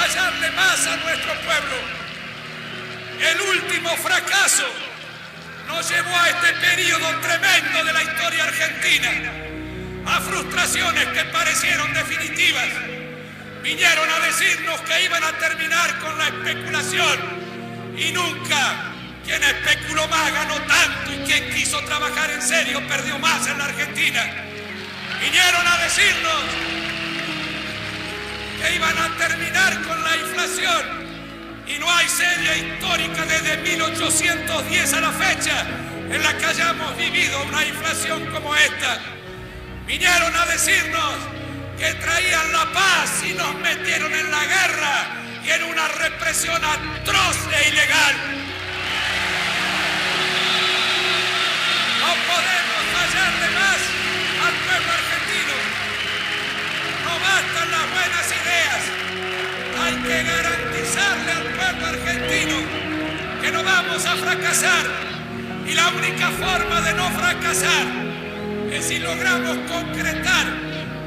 fallarle más a nuestro pueblo. El último fracaso nos llevó a este periodo tremendo de la historia argentina, a frustraciones que parecieron definitivas. Vinieron a decirnos que iban a terminar con la especulación y nunca. Quien especuló más ganó tanto y quien quiso trabajar en serio perdió más en la Argentina. Vinieron a decirnos que iban a terminar con la inflación y no hay serie histórica desde 1810 a la fecha en la que hayamos vivido una inflación como esta. Vinieron a decirnos que traían la paz y nos metieron en la guerra y en una represión atroz e ilegal. No podemos fallarle más al pueblo argentino. No bastan las buenas ideas. Hay que garantizarle al pueblo argentino que no vamos a fracasar. Y la única forma de no fracasar es si logramos concretar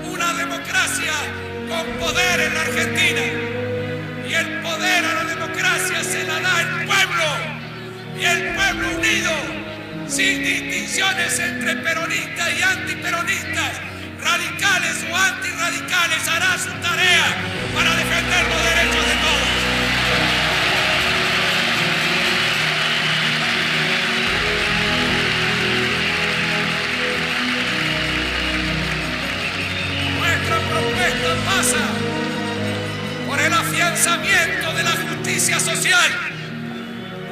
una democracia con poder en la Argentina. Y el poder a la democracia se la da el pueblo. Y el pueblo unido, sin distinciones entre peronistas y antiperonistas, radicales o antirradicales, hará su tarea para defender los derechos de todos. Nuestra propuesta pasa por el afianzamiento de la justicia social.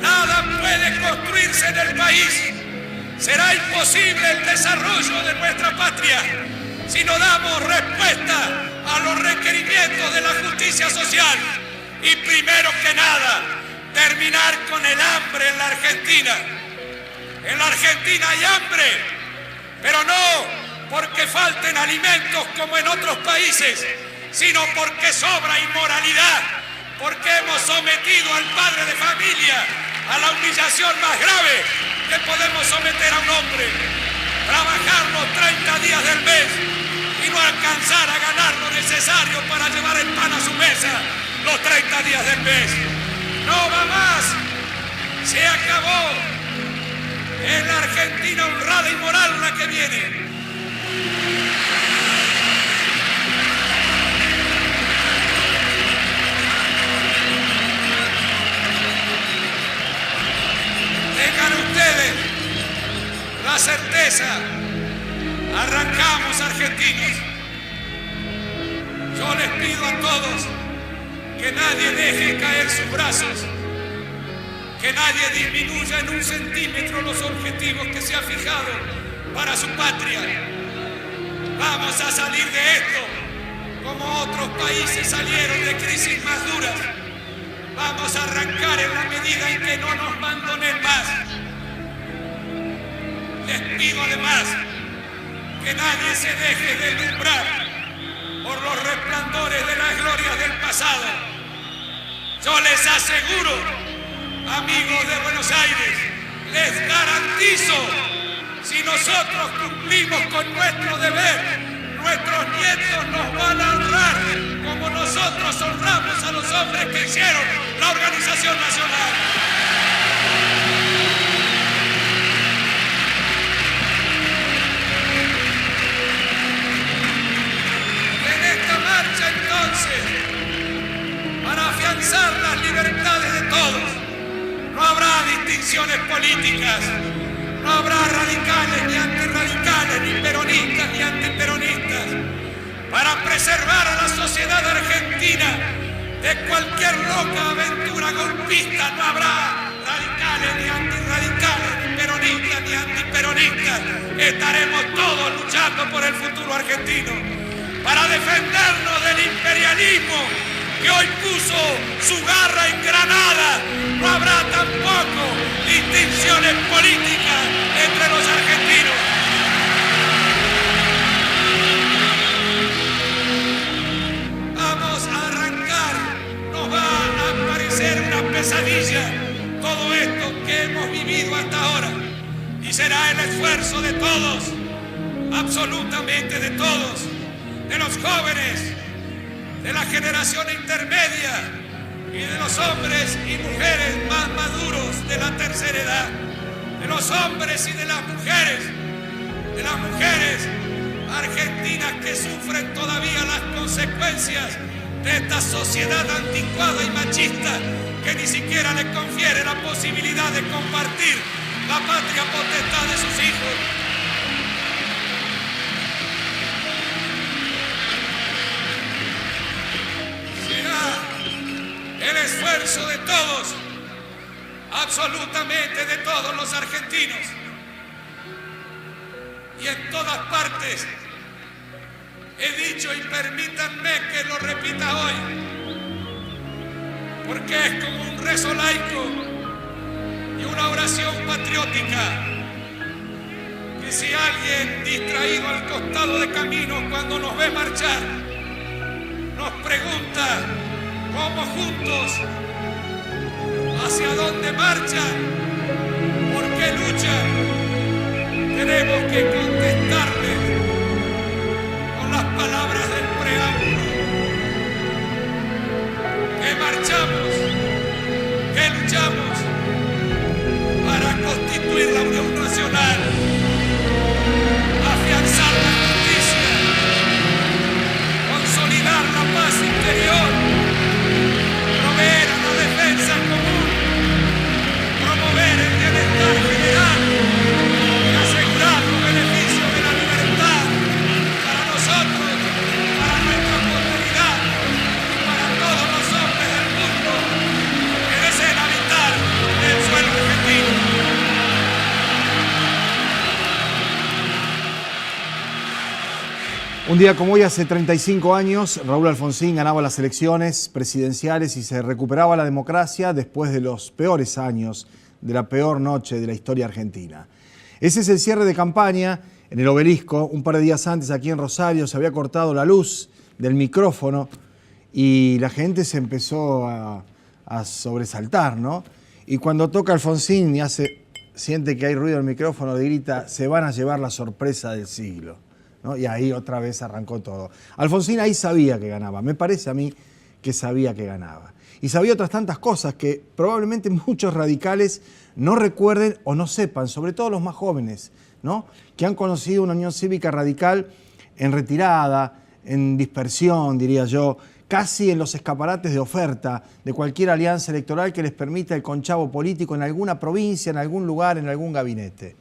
Nada puede construirse en el país. Será imposible el desarrollo de nuestra patria si no damos respuesta a los requerimientos de la justicia social. Y primero que nada, terminar con el hambre en la Argentina. En la Argentina hay hambre, pero no porque falten alimentos como en otros países, sino porque sobra inmoralidad, porque hemos sometido al padre de familia a la humillación más grave que podemos someter a un hombre. Trabajar los 30 días del mes y no alcanzar a ganar lo necesario para llevar el pan a su mesa los 30 días del mes. No va más. Se acabó. Es la Argentina honrada y moral la que viene. Tengan ustedes la certeza, arrancamos argentinos. Yo les pido a todos que nadie deje caer sus brazos, que nadie disminuya en un centímetro los objetivos que se ha fijado para su patria. Vamos a salir de esto como otros países salieron de crisis más duras. Vamos a arrancar en la medida en que no nos abandonen más. Les pido además que nadie se deje deslumbrar por los resplandores de las glorias del pasado. Yo les aseguro, amigos de Buenos Aires, les garantizo, si nosotros cumplimos con nuestro deber, nuestros nietos nos van a honrar como nosotros honramos a los hombres que hicieron la Organización Nacional. En esta marcha entonces, para afianzar las libertades de todos, no habrá distinciones políticas, no habrá radicales ni antirradicales, ni peronistas ni antiperonistas. Para preservar a la sociedad argentina de cualquier loca aventura golpista, no habrá radicales ni antirradicales, ni peronistas ni antiperonistas. Estaremos todos luchando por el futuro argentino, para defendernos del imperialismo que hoy puso su garra en Granada. No habrá tampoco distinciones políticas entre los argentinos. Vamos a arrancar, nos va a parecer una pesadilla todo esto que hemos vivido hasta ahora, y será el esfuerzo de todos, absolutamente de todos, de los jóvenes, de la generación intermedia y de los hombres y mujeres más maduros de la tercera edad, de los hombres y de las mujeres argentinas que sufren todavía las consecuencias de esta sociedad anticuada y machista que ni siquiera les confiere la posibilidad de compartir la patria potestad de sus hijos. Será el esfuerzo de todos, absolutamente de todos los argentinos, y en todas partes. He dicho, y permítanme que lo repita hoy, porque es como un rezo laico y una oración patriótica, que si alguien distraído al costado de camino cuando nos ve marchar nos pregunta cómo juntos, hacia dónde marchan, por qué luchan, tenemos que contestarles con las palabras del preámbulo: que marchamos, que luchamos para constituir la Unión Nacional, afianzar la justicia, consolidar la paz interior, proveer a la defensa común, promover el bienestar general y asegurar los beneficios de la libertad para nosotros, para nuestra comunidad y para todos los hombres del mundo que deseen habitar el suelo argentino. Un día como hoy, hace 35 años, Raúl Alfonsín ganaba las elecciones presidenciales y se recuperaba la democracia después de los peores años de la peor noche de la historia argentina. Ese es el cierre de campaña en el Obelisco. Un par de días antes, aquí en Rosario, se había cortado la luz del micrófono y la gente se empezó a sobresaltar, ¿no? Y cuando toca Alfonsín y siente que hay ruido en el micrófono, le grita: se van a llevar la sorpresa del siglo, ¿no? Y ahí otra vez arrancó todo. Alfonsín ahí sabía que ganaba, me parece a mí que sabía que ganaba. Y sabía otras tantas cosas que probablemente muchos radicales no recuerden o no sepan, sobre todo los más jóvenes, ¿no? Que han conocido una Unión Cívica Radical en retirada, en dispersión, diría yo, casi en los escaparates de oferta de cualquier alianza electoral que les permita el conchavo político en alguna provincia, en algún lugar, en algún gabinete.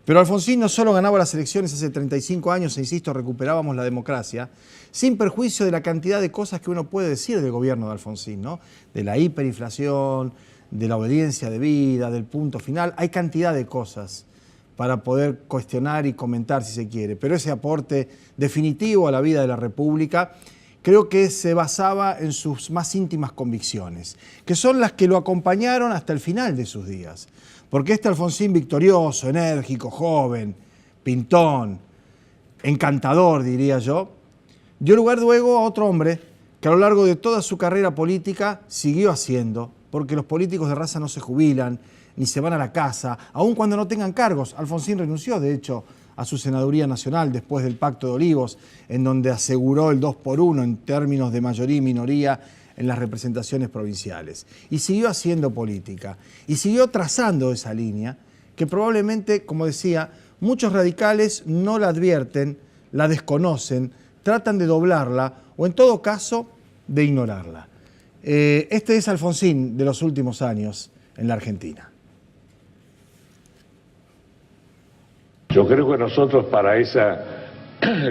Pero Alfonsín no solo ganaba las elecciones hace 35 años, e insisto, recuperábamos la democracia, sin perjuicio de la cantidad de cosas que uno puede decir del gobierno de Alfonsín, ¿no? De la hiperinflación, de la obediencia debida, del punto final. Hay cantidad de cosas para poder cuestionar y comentar si se quiere. Pero ese aporte definitivo a la vida de la República creo que se basaba en sus más íntimas convicciones, que son las que lo acompañaron hasta el final de sus días. Porque este Alfonsín victorioso, enérgico, joven, pintón, encantador, diría yo, dio lugar luego a otro hombre que a lo largo de toda su carrera política siguió haciendo, porque los políticos de raza no se jubilan, ni se van a la casa, aun cuando no tengan cargos. Alfonsín renunció, de hecho, a su senaduría nacional después del Pacto de Olivos, en donde aseguró el 2-por-1 en términos de mayoría y minoría en las representaciones provinciales. Y siguió haciendo política, y siguió trazando esa línea que probablemente, como decía, muchos radicales no la advierten, la desconocen, tratan de doblarla o en todo caso de ignorarla. Este es Alfonsín de los últimos años en la Argentina. Yo creo que nosotros para esa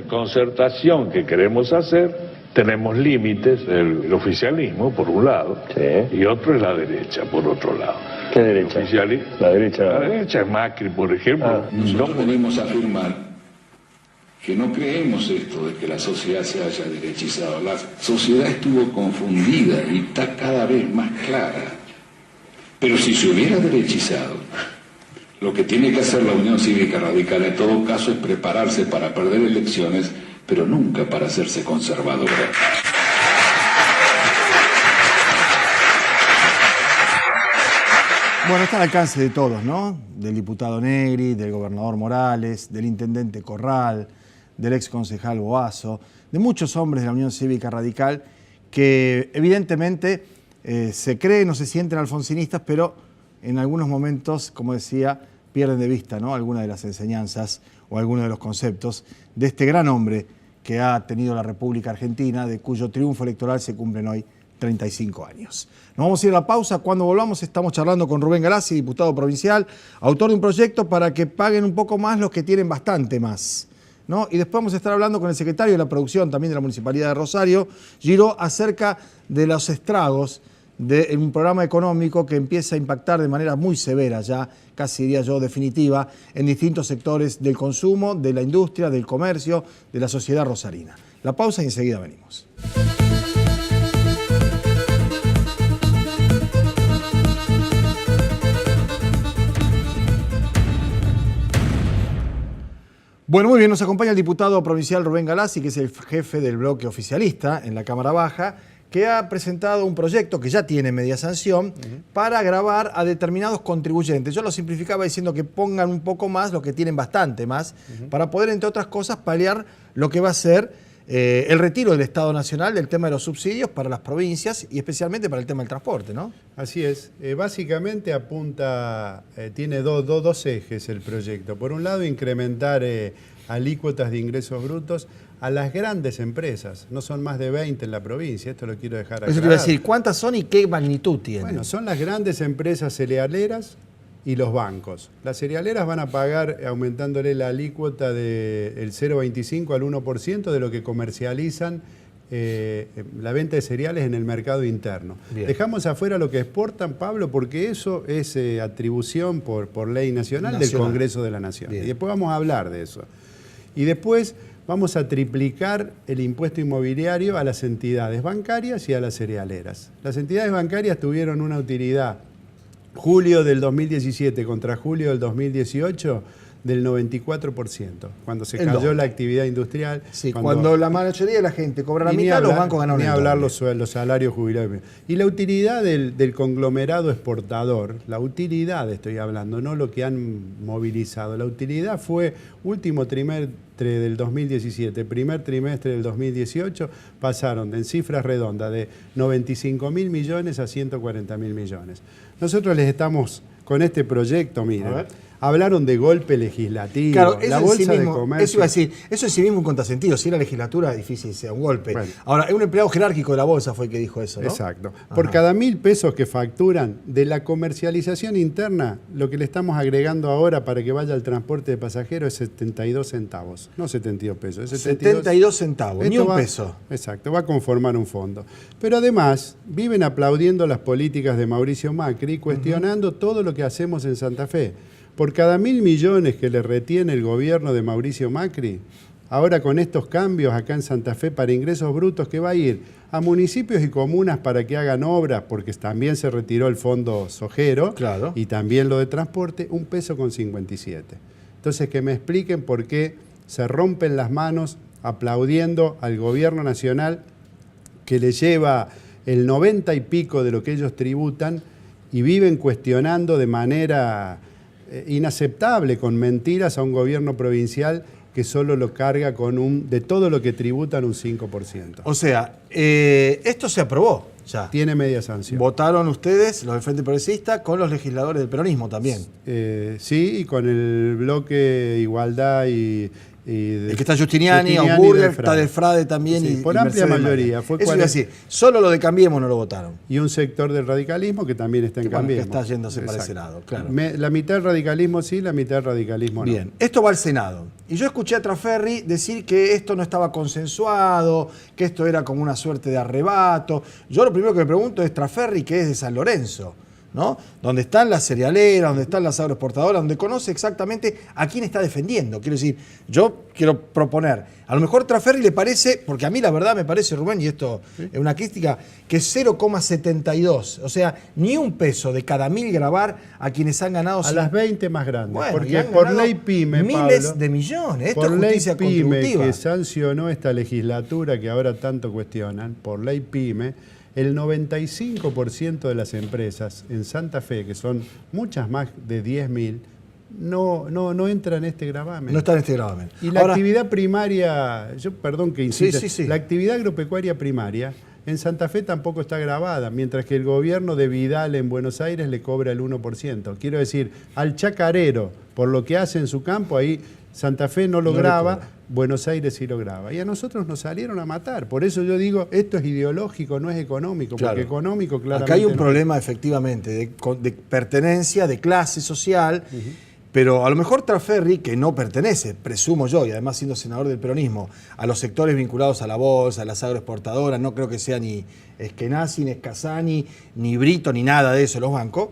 concertación que queremos hacer tenemos límites, el oficialismo por un lado, sí, y otro es la derecha por otro lado. ¿Qué derecha? La derecha es Macri, por ejemplo. Nosotros podemos afirmar que no creemos esto de que la sociedad se haya derechizado. La sociedad estuvo confundida y está cada vez más clara. Pero si se hubiera derechizado, lo que tiene que hacer la Unión Cívica Radical en todo caso es prepararse para perder elecciones, pero nunca para hacerse conservadora. Bueno, está al alcance de todos, ¿no? Del diputado Negri, del gobernador Morales, del intendente Corral, del ex concejal Boazo, de muchos hombres de la Unión Cívica Radical que evidentemente se creen o se sienten alfonsinistas, pero en algunos momentos, como decía, pierden de vista, ¿no?, algunas de las enseñanzas o algunos de los conceptos de este gran hombre que ha tenido la República Argentina, de cuyo triunfo electoral se cumplen hoy 35 años. Nos vamos a ir a la pausa. Cuando volvamos estamos charlando con Rubén Galassi, diputado provincial, autor de un proyecto para que paguen un poco más los que tienen bastante más, ¿no? Y después vamos a estar hablando con el secretario de la Producción también de la Municipalidad de Rosario, Giró, acerca de los estragos de un programa económico que empieza a impactar de manera muy severa, ya casi diría yo definitiva, en distintos sectores del consumo, de la industria, del comercio, de la sociedad rosarina. La pausa y enseguida venimos. Bueno, muy bien, nos acompaña el diputado provincial Rubén Galassi, que es el jefe del bloque oficialista en la Cámara Baja, que ha presentado un proyecto que ya tiene media sanción para gravar a determinados contribuyentes. Yo lo simplificaba diciendo que pongan un poco más, los que tienen bastante más, para poder, entre otras cosas, paliar lo que va a ser el retiro del Estado Nacional del tema de los subsidios para las provincias y especialmente para el tema del transporte, ¿no? Así es. Básicamente apunta, tiene dos ejes el proyecto. Por un lado, incrementar alícuotas de ingresos brutos a las grandes empresas. No son más de 20 en la provincia, esto lo quiero dejar aclarado. Eso te iba a decir, ¿cuántas son y qué magnitud tienen? Bueno, son las grandes empresas cerealeras y los bancos. Las cerealeras van a pagar aumentándole la alícuota del 0,25 al 1% de lo que comercializan la venta de cereales en el mercado interno. Bien. Dejamos afuera lo que exportan, Pablo, porque eso es atribución por ley nacional del Congreso de la Nación. Bien. Y después vamos a hablar de eso. Y después vamos a triplicar el impuesto inmobiliario a las entidades bancarias y a las cerealeras. Las entidades bancarias tuvieron una utilidad julio del 2017 contra julio del 2018 del 94%, cuando se cayó la actividad industrial. Sí, cuando la mayoría de la gente cobra la mitad, los bancos ganaron el doble. Ni hablar los salarios jubilados. Y la utilidad del conglomerado exportador, la utilidad estoy hablando, no lo que han movilizado, la utilidad fue último trimestre del 2017, primer trimestre del 2018, pasaron en cifras redondas de 95.000 millones a 140.000 millones. Nosotros les estamos, con este proyecto, miren, hablaron de golpe legislativo, claro, la bolsa de comercio. Eso iba a decir, eso en sí mismo un contrasentido. Si la legislatura es difícil que sea un golpe. Bueno. Ahora, un empleado jerárquico de la bolsa fue el que dijo eso, ¿no? Exacto. Por cada 1.000 pesos que facturan de la comercialización interna, lo que le estamos agregando ahora para que vaya al transporte de pasajeros es 72 centavos. No 72 pesos, es 72 centavos, ni un peso. Exacto, va a conformar un fondo. Pero además, viven aplaudiendo las políticas de Mauricio Macri, cuestionando todo lo que hacemos en Santa Fe. Por cada 1.000 millones que le retiene el gobierno de Mauricio Macri, ahora con estos cambios acá en Santa Fe para ingresos brutos, que va a ir a municipios y comunas para que hagan obras, porque también se retiró el fondo sojero, claro, y también lo de transporte, 1,57 pesos. Entonces, que me expliquen por qué se rompen las manos aplaudiendo al gobierno nacional que le lleva el 90 y pico de lo que ellos tributan y viven cuestionando de manera inaceptable, con mentiras, a un gobierno provincial que solo lo carga con de todo lo que tributan un 5%. O sea, esto se aprobó ya. Tiene media sanción. ¿Votaron ustedes, los del Frente Progresista, con los legisladores del peronismo también? Sí, y con el bloque Igualdad y el que está Giustiniani, Augsburger, está del Frade también. Sí, y por amplia mayoría. Fue eso iba a decir, solo lo de Cambiemos no lo votaron. Y un sector del radicalismo que también está en Cambiemos. Que está yéndose para el Senado, claro. La mitad del radicalismo sí, la mitad del radicalismo no. Bien, esto va al Senado. Y yo escuché a Traferri decir que esto no estaba consensuado, que esto era como una suerte de arrebato. Yo lo primero que me pregunto es, Traferri, que es de San Lorenzo, ¿no? Donde están las cerealeras, donde están las agroexportadoras, donde conoce exactamente a quién está defendiendo. Quiero decir, yo quiero proponer, a lo mejor Traferri le parece, porque a mí la verdad me parece, Rubén, y esto es una crítica, que es 0,72, o sea, ni un peso de cada 1.000 gravar a quienes han ganado... A las 20 más grandes, bueno, porque por ley PYME, miles Pablo, de millones, esto por es justicia ley PYME contributiva. Que sancionó esta legislatura que ahora tanto cuestionan, por ley PYME, el 95% de las empresas en Santa Fe, que son muchas más de 10.000, no entra en este gravamen. No está en este gravamen. Y la actividad primaria, perdón que insista, sí. La actividad agropecuaria primaria en Santa Fe tampoco está gravada, mientras que el gobierno de Vidal en Buenos Aires le cobra el 1%. Quiero decir, al chacarero, por lo que hace en su campo, ahí Santa Fe no lo grava, Buenos Aires sí lo grava. Y a nosotros nos salieron a matar. Por eso yo digo, esto es ideológico, no es económico, porque económico claramente... Acá hay un problema efectivamente de pertenencia, de clase social, pero a lo mejor Traferri, que no pertenece, presumo yo, y además siendo senador del peronismo, a los sectores vinculados a la bolsa, a las agroexportadoras, no creo que sea ni Eskenazi, ni Escasani, ni Brito, ni nada de eso, los bancos,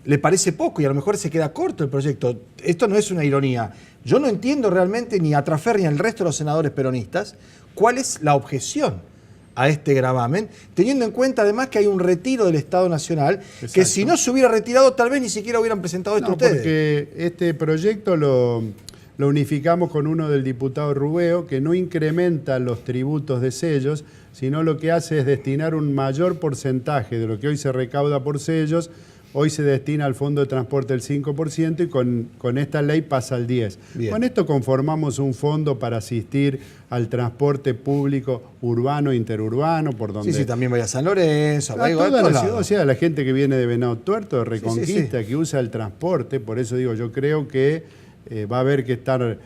le parece poco y a lo mejor se queda corto el proyecto. Esto no es una ironía. Yo no entiendo realmente ni a Traferri ni al resto de los senadores peronistas cuál es la objeción a este gravamen, teniendo en cuenta además que hay un retiro del Estado Nacional. Exacto. Que si no se hubiera retirado tal vez ni siquiera hubieran presentado esto ustedes. Porque este proyecto lo unificamos con uno del diputado Rubeo, que no incrementa los tributos de sellos, sino lo que hace es destinar un mayor porcentaje de lo que hoy se recauda por sellos. Hoy se destina al Fondo de Transporte el 5% y con esta ley pasa al 10%. Bien. Con esto conformamos un fondo para asistir al transporte público urbano, interurbano, por donde... Sí, también vaya a San Lorenzo, a toda la ciudad, o sea, la gente que viene de Venado Tuerto, de Reconquista, que usa el transporte. Por eso digo, yo creo que va a haber que estar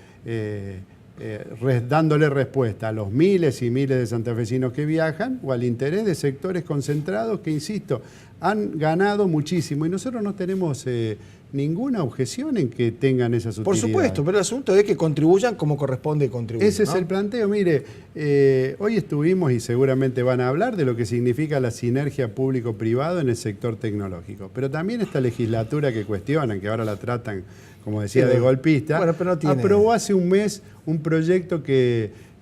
dándole respuesta a los miles y miles de santafesinos que viajan o al interés de sectores concentrados que, insisto, han ganado muchísimo y nosotros no tenemos ninguna objeción en que tengan esas utilidades. Por supuesto, pero el asunto es que contribuyan como corresponde contribuir. Ese es el planteo. Mire, hoy estuvimos y seguramente van a hablar de lo que significa la sinergia público-privado en el sector tecnológico, pero también esta legislatura que cuestionan, que ahora la tratan, como decía, de golpista, pero no aprobó hace un mes un proyecto que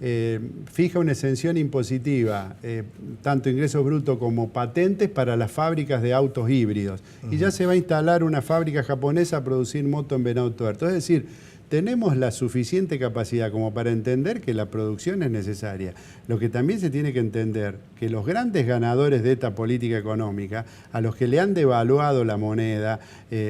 fija una exención impositiva, tanto ingresos brutos como patentes para las fábricas de autos híbridos. Y ya se va a instalar una fábrica japonesa a producir moto en Venado Tuerto. Es decir, tenemos la suficiente capacidad como para entender que la producción es necesaria. Lo que también se tiene que entender que los grandes ganadores de esta política económica, a los que le han devaluado la moneda,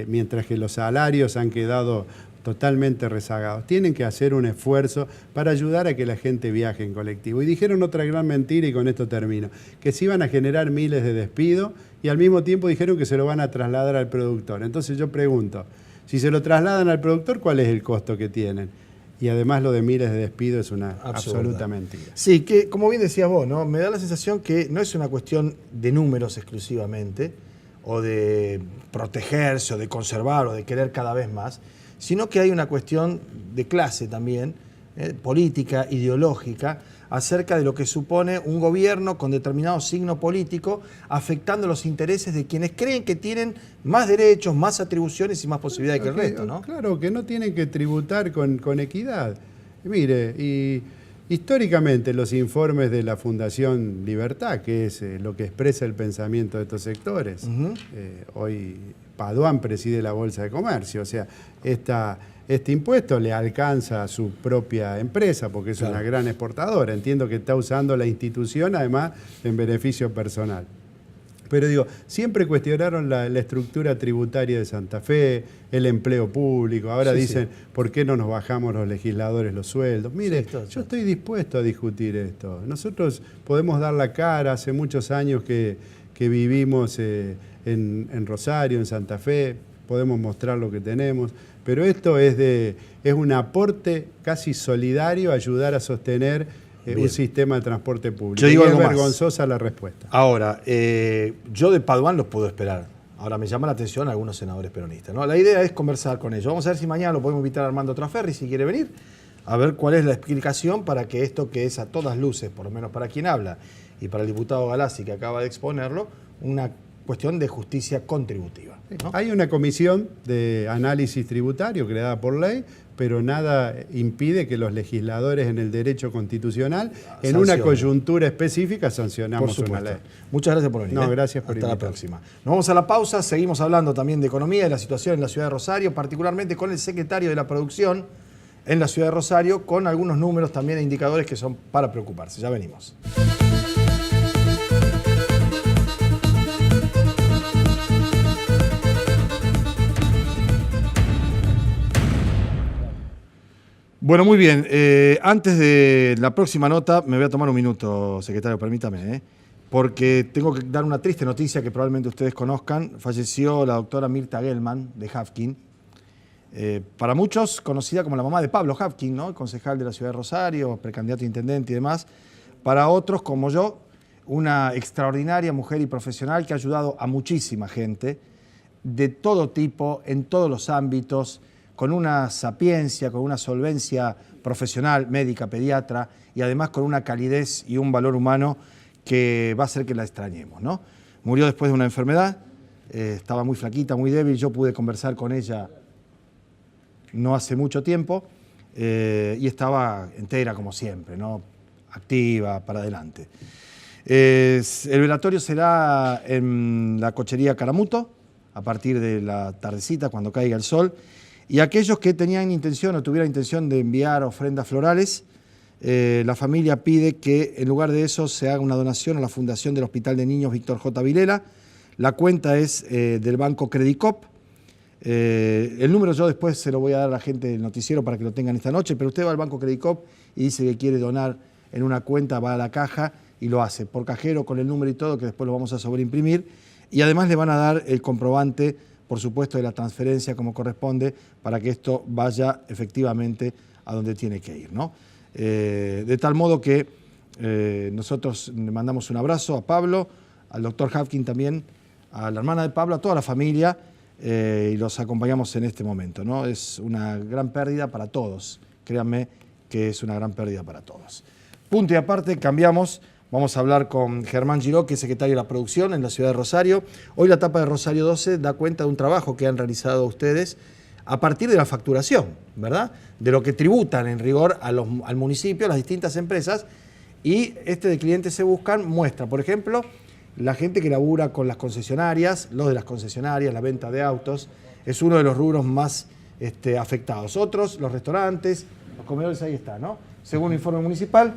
mientras que los salarios han quedado totalmente rezagados, tienen que hacer un esfuerzo para ayudar a que la gente viaje en colectivo. Y dijeron otra gran mentira, y con esto termino, que se iban a generar miles de despidos y al mismo tiempo dijeron que se lo van a trasladar al productor. Entonces yo pregunto, si se lo trasladan al productor, ¿cuál es el costo que tienen? Y además lo de miles de despidos es una absoluta mentira. Sí, que como bien decías vos, ¿no? Me da la sensación que no es una cuestión de números exclusivamente, o de protegerse, o de conservar, o de querer cada vez más, sino que hay una cuestión de clase también, política, ideológica, acerca de lo que supone un gobierno con determinado signo político afectando los intereses de quienes creen que tienen más derechos, más atribuciones y más posibilidades que el resto, ¿no? Claro, que no tienen que tributar con equidad. Mire, y históricamente los informes de la Fundación Libertad, que es lo que expresa el pensamiento de estos sectores, hoy Paduan preside la Bolsa de Comercio, o sea, este impuesto le alcanza a su propia empresa porque es una gran exportadora. Entiendo que está usando la institución además en beneficio personal. Pero digo, siempre cuestionaron la estructura tributaria de Santa Fe, el empleo público. Ahora dicen, ¿por qué no nos bajamos los legisladores los sueldos? Mire, yo estoy dispuesto a discutir esto. Nosotros podemos dar la cara. Hace muchos años que vivimos en Rosario, en Santa Fe, podemos mostrar lo que tenemos, pero esto es un aporte casi solidario a ayudar a sostener un sistema de transporte público. Yo digo algo es vergonzosa la respuesta. Ahora, yo de Paduan los puedo esperar. Ahora, me llama la atención algunos senadores peronistas, ¿no? La idea es conversar con ellos. Vamos a ver si mañana lo podemos invitar a Armando Traferri, si quiere venir, a ver cuál es la explicación para que esto que es a todas luces, por lo menos para quien habla, y para el diputado Galassi que acaba de exponerlo, una cuestión de justicia contributiva, ¿no? Hay una comisión de análisis tributario creada por ley, pero nada impide que los legisladores en el derecho constitucional, en una coyuntura específica, sancionamos una ley. Muchas gracias por venir. No, gracias por invitarme. Hasta la próxima. Nos vamos a la pausa, seguimos hablando también de economía, de la situación en la ciudad de Rosario, particularmente con el secretario de la Producción en la ciudad de Rosario, con algunos números también e indicadores que son para preocuparse. Ya venimos. Bueno, muy bien. Antes de la próxima nota, me voy a tomar un minuto, secretario, permítame, porque tengo que dar una triste noticia que probablemente ustedes conozcan. Falleció la doctora Mirta Gelman de Hafkin. Para muchos conocida como la mamá de Pablo Hafkin, ¿no? Concejal de la ciudad de Rosario, precandidato a intendente y demás. Para otros, como yo, una extraordinaria mujer y profesional que ha ayudado a muchísima gente de todo tipo, en todos los ámbitos, con una sapiencia, con una solvencia profesional, médica, pediatra, y además con una calidez y un valor humano que va a hacer que la extrañemos, ¿no? Murió después de una enfermedad, estaba muy flaquita, muy débil. Yo pude conversar con ella no hace mucho tiempo y estaba entera como siempre, ¿no? Activa, para adelante. El velatorio será en la cochería Caramuto a partir de la tardecita, cuando caiga el sol. Y aquellos que tenían intención o tuvieran intención de enviar ofrendas florales, la familia pide que en lugar de eso se haga una donación a la Fundación del Hospital de Niños Víctor J. Vilela. La cuenta es del Banco Credicop. El número yo después se lo voy a dar a la gente del noticiero para que lo tengan esta noche, pero usted va al Banco Credicop y dice que quiere donar en una cuenta, va a la caja y lo hace por cajero con el número y todo, que después lo vamos a sobreimprimir. Y además le van a dar el comprobante, por supuesto, de la transferencia como corresponde, para que esto vaya efectivamente a donde tiene que ir, ¿no? De tal modo que nosotros le mandamos un abrazo a Pablo, al doctor Hafkin también, a la hermana de Pablo, a toda la familia, y los acompañamos en este momento, ¿no? Es una gran pérdida para todos, créanme que es una gran pérdida para todos. Punto y aparte, cambiamos. Vamos a hablar con Germán Giró, que es secretario de la producción en la ciudad de Rosario. Hoy la tapa de Rosario 12 da cuenta de un trabajo que han realizado ustedes a partir de la facturación, ¿verdad? De lo que tributan en rigor al municipio, a las distintas empresas. Y de clientes se buscan muestra, por ejemplo, la gente que labura con las concesionarias, los de las concesionarias, la venta de autos, es uno de los rubros más afectados. Otros, los restaurantes, los comedores, ahí está, ¿no? Según el informe municipal,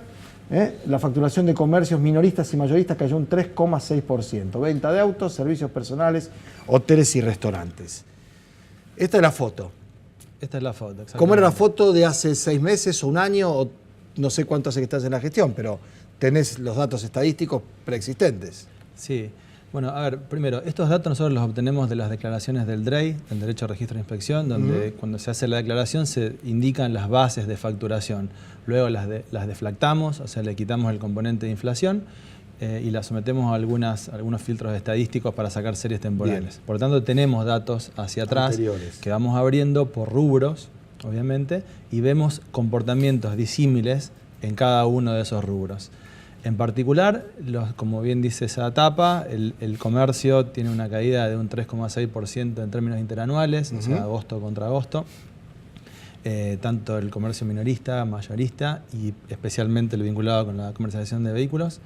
la facturación de comercios minoristas y mayoristas cayó un 3,6%. Venta de autos, servicios personales, hoteles y restaurantes. Esta es la foto. Esta es la foto, exactamente. ¿Cómo era la foto de hace 6 meses o un año? O no sé cuánto hace que estás en la gestión, pero tenés los datos estadísticos preexistentes. Sí. Bueno, a ver, primero, estos datos nosotros los obtenemos de las declaraciones del DREI, del Derecho a Registro e Inspección, donde cuando se hace la declaración se indican las bases de facturación. Luego las deflactamos, o sea, le quitamos el componente de inflación y las sometemos a algunos filtros estadísticos para sacar series temporales. Bien. Por lo tanto, tenemos datos hacia atrás anteriores, que vamos abriendo por rubros, obviamente, y vemos comportamientos disímiles en cada uno de esos rubros. En particular, como bien dice esa tapa, el comercio tiene una caída de un 3,6% en términos interanuales, o sea, agosto contra agosto. Tanto el comercio minorista, mayorista y especialmente el vinculado con la comercialización de vehículos.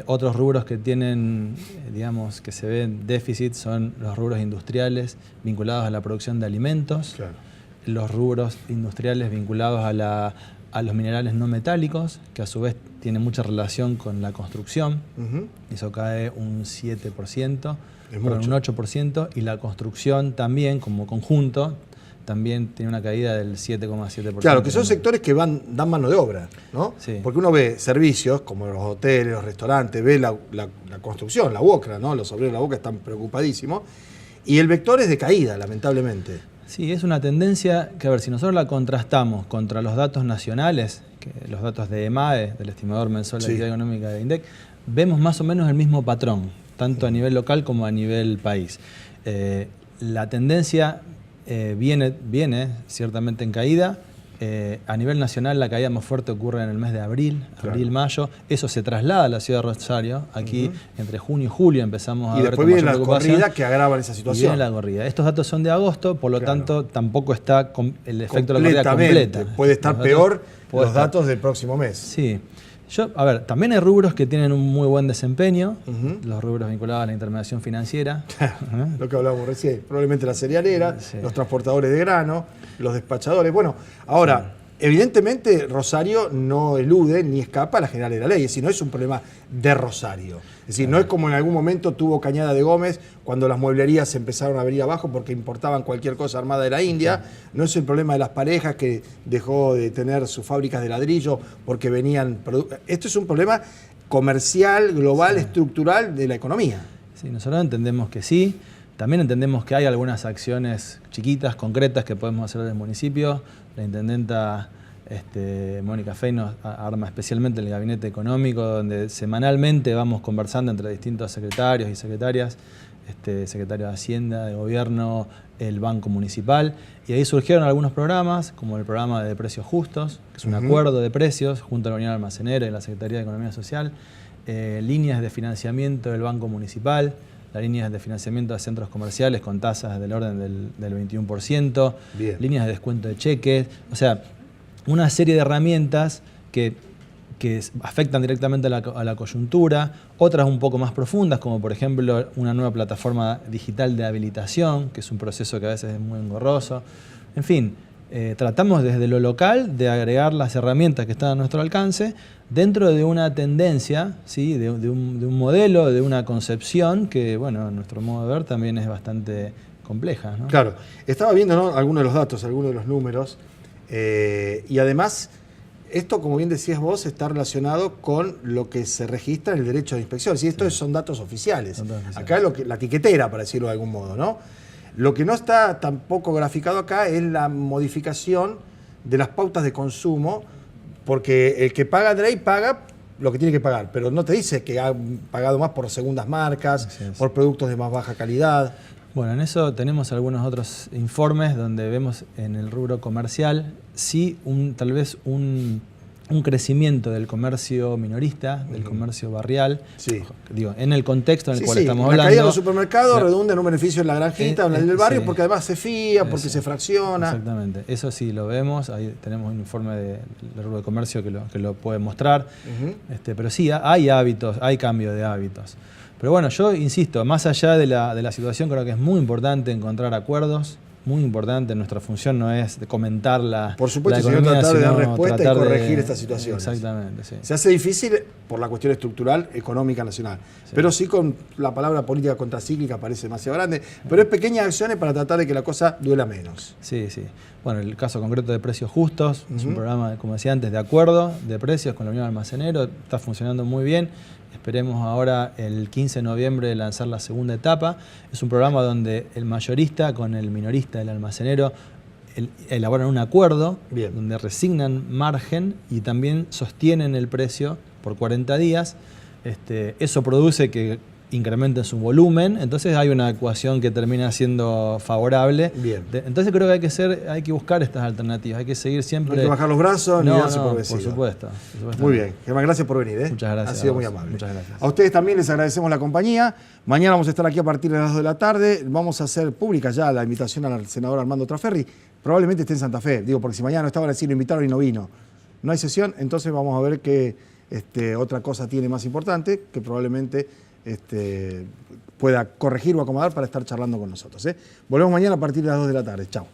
Otros rubros que tienen, digamos, que se ven déficit son los rubros industriales vinculados a la producción de alimentos, claro, los rubros industriales vinculados a los minerales no metálicos, que a su vez tienen mucha relación con la construcción. Eso cae un 7%, un 8%, y la construcción también, como conjunto, también tiene una caída del 7,7%. Claro, que son sectores que dan mano de obra, ¿no? Sí. Porque uno ve servicios como los hoteles, los restaurantes, ve la construcción, la UOCRA, ¿no? Los obreros de la UOCRA están preocupadísimos. Y el vector es de caída, lamentablemente. Sí, es una tendencia que, a ver, si nosotros la contrastamos contra los datos nacionales, los datos de EMAE, del Estimador Mensual de Actividad Económica de INDEC, vemos más o menos el mismo patrón, tanto a nivel local como a nivel país. La tendencia viene ciertamente en caída. A nivel nacional la caída más fuerte ocurre en el mes de abril, abril-mayo. Eso se traslada a la ciudad de Rosario. Aquí entre junio y julio empezamos a ver con mayor preocupación. Y después viene la corrida que agrava esa situación. Y viene la corrida. Estos datos son de agosto, por lo tanto tampoco está el efecto de la corrida completa. Puede estar peor los datos del próximo mes. Sí. A ver, también hay rubros que tienen un muy buen desempeño, los rubros vinculados a la intermediación financiera. Lo que hablábamos recién, probablemente la cerealera, los transportadores de grano, los despachadores. Bueno, ahora, Evidentemente, Rosario no elude ni escapa a la general de la ley, es decir, no es un problema de Rosario. Es decir, no es como en algún momento tuvo Cañada de Gómez cuando las mueblerías se empezaron a venir abajo porque importaban cualquier cosa armada de la India. No es el problema de las parejas que dejó de tener sus fábricas de ladrillo porque venían... Esto es un problema comercial, global, estructural de la economía. Sí, nosotros entendemos que sí. También entendemos que hay algunas acciones chiquitas, concretas, que podemos hacer desde el municipio. La intendenta Mónica Fey nos arma especialmente el gabinete económico, donde semanalmente vamos conversando entre distintos secretarios y secretarias, secretario de Hacienda, de Gobierno, el Banco Municipal, y ahí surgieron algunos programas, como el programa de precios justos, que es un acuerdo de precios junto a la Unión Almacenera y la Secretaría de Economía Social, líneas de financiamiento del Banco Municipal, las líneas de financiamiento de centros comerciales con tasas del orden del 21%, Bien. Líneas de descuento de cheques, o sea, una serie de herramientas que afectan directamente a la coyuntura, otras un poco más profundas, como por ejemplo una nueva plataforma digital de habilitación, que es un proceso que a veces es muy engorroso. En fin, tratamos desde lo local de agregar las herramientas que están a nuestro alcance dentro de una tendencia, ¿sí? de un modelo, de una concepción que, bueno, a nuestro modo de ver también es bastante compleja, ¿no? Claro, estaba viendo, ¿no?, algunos de los datos, algunos de los números, y además esto, como bien decías vos, está relacionado con lo que se registra en el derecho de inspección. Si estos son datos oficiales. Acá la tiquetera, para decirlo de algún modo, ¿no? Lo que no está tampoco graficado acá es la modificación de las pautas de consumo, porque el que paga DREI paga lo que tiene que pagar, pero no te dice que ha pagado más por segundas marcas, por productos de más baja calidad. Bueno, en eso tenemos algunos otros informes donde vemos en el rubro comercial sí tal vez un crecimiento del comercio minorista, del comercio barrial, Sí. digo, en el contexto en el cual Sí, estamos la hablando. caída de los supermercados redunda en un beneficio en la granjita, en el barrio, sí. porque además se fía, porque se fracciona. Exactamente, eso sí lo vemos, ahí tenemos un informe del rubro de comercio que lo puede mostrar, pero sí, hay hábitos, hay cambio de hábitos. Pero bueno, yo insisto, más allá de la situación, creo que es muy importante encontrar acuerdos, muy importante. Nuestra función no es de comentar Por supuesto, sino tratar de dar respuesta y corregir estas situaciones. Exactamente, sí. Se hace difícil por la cuestión estructural, económica, nacional. Sí. Pero sí con la palabra política contracíclica parece demasiado grande. Pero es pequeñas acciones para tratar de que la cosa duela menos. Sí, sí. Bueno, el caso concreto de precios justos, es un programa, como decía antes, de acuerdo de precios con la Unión Almacenero, está funcionando muy bien. Esperemos ahora el 15 de noviembre lanzar la segunda etapa. Es un programa donde el mayorista con el minorista, el almacenero, elaboran un acuerdo donde resignan margen y también sostienen el precio por 40 días. Eso produce que incrementen su volumen, entonces hay una ecuación que termina siendo favorable. Entonces creo que hay que buscar estas alternativas, hay que seguir siempre... No hay que bajar los brazos ni darse por vencido. Por supuesto. Muy bien, Germán, gracias por venir. Muchas gracias. Ha sido muy amable. Muchas gracias. A ustedes también les agradecemos la compañía. Mañana vamos a estar aquí a partir de las 2 de la tarde. Vamos a hacer pública ya la invitación al senador Armando Traferri. Probablemente esté en Santa Fe, digo, porque si mañana no estaba, decir, lo invitaron y no vino. No hay sesión, entonces vamos a ver qué otra cosa tiene más importante, que probablemente pueda corregir o acomodar para estar charlando con nosotros. Volvemos mañana a partir de las 2 de la tarde. Chao.